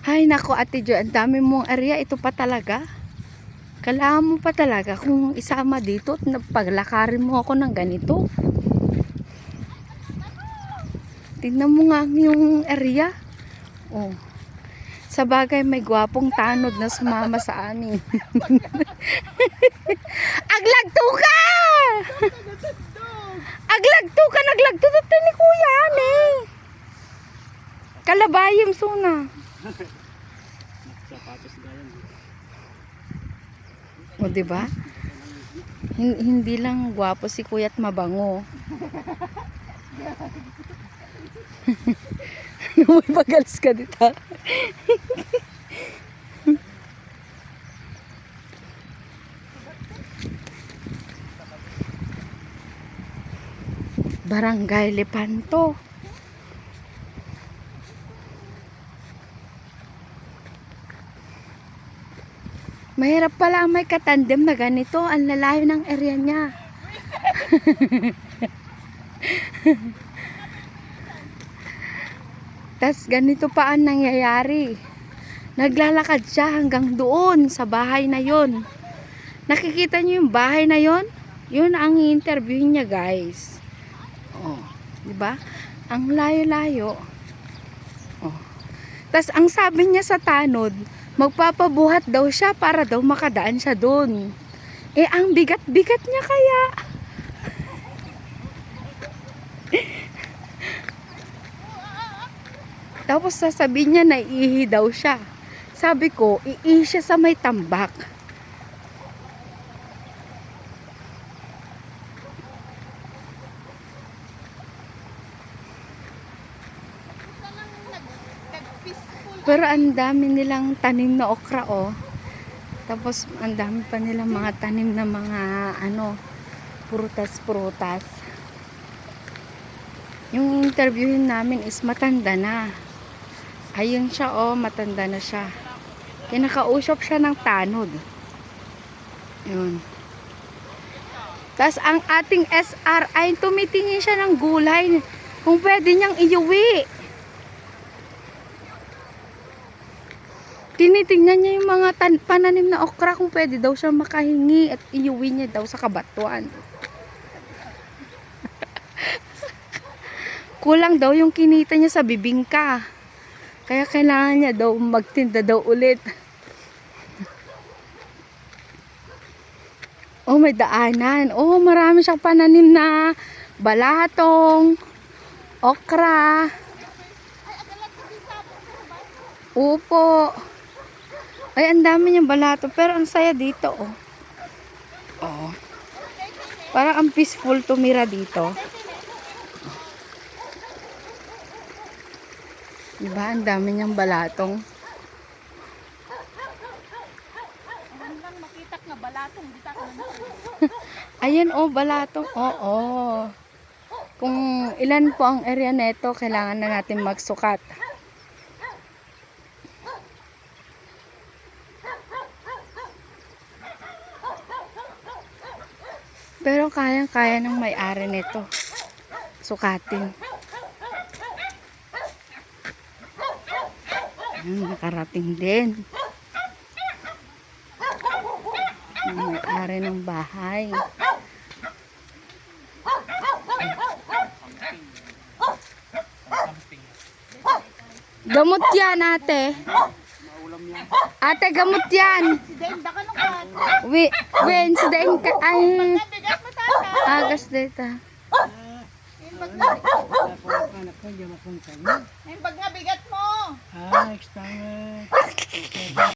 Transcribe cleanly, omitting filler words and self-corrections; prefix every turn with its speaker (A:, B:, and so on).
A: Ay nako Ate Jo, ang dami mong area. Ito pa talaga. Kailangan mo pa talaga kung isama dito at paglakarin mo ako ng ganito. Tingnan mo nga yung area. Oh. Sa bagay may gwapong tanod na sumama sa amin. Aglagto ka! Aglagto ka, naglagto dito ni Kuya ani. Kalabayim suna. O diba? Hindi lang gwapo si Kuya at mabango. May pagalis ka dito. Barangay Lepanto. Mahirap pala ang may katandem na ganito. Ang lalayo ng area niya. Tas ganito pa ang nangyayari. Naglalakad siya hanggang doon sa bahay na yon. Nakikita niyo yung bahay na yon? Yun ang interview niya, guys. Oh, 'di ba? Ang layo-layo. Oh. Tas ang sabi niya sa tanod, magpapabuhat daw siya para daw makadaan siya doon. Eh ang bigat-bigat niya kaya. Tapos sasabihin niya na iihi daw siya. Sabi ko, iihi siya sa may tambak. Pero ang dami nilang tanim na okra, oh. Tapos ang dami pa nilang mga tanim na mga ano, prutas-prutas. Yung interviewin namin is matanda na. Ayun siya, oh, matanda na siya. Kinakausap siya ng tanod. Yun. Tapos ang ating SR ay tumitingin siya ng gulay kung pwede niyang iuwi. Tinitingnan niya yung mga pananim na okra kung pwede daw siya makahingi at iuwi niya daw sa kabatuan. Kulang daw yung kinita niya sa bibingka. Kaya kailangan niya daw magtinda daw ulit. Oh, may daanan. Oh, marami siyang pananim na balatong, okra. Upo. Ay, ang dami niyang balato. Pero ang saya dito, oh. Oh. Parang ang peaceful tumira dito. Diba? Ang dami niyang balatong. Ayan, oh, balatong. Oo. Kung ilan po ang area neto, kailangan na natin magsukat. Pero kayang-kaya ng may-ari nito. Sukatin. Nakarating din. Ang may-ari ng bahay. Gamot yan, ate. Ate, gamot yan. Wednesday ka. Ay. Agas data.
B: Yung pag nga bigat mo.
C: Ah, extra.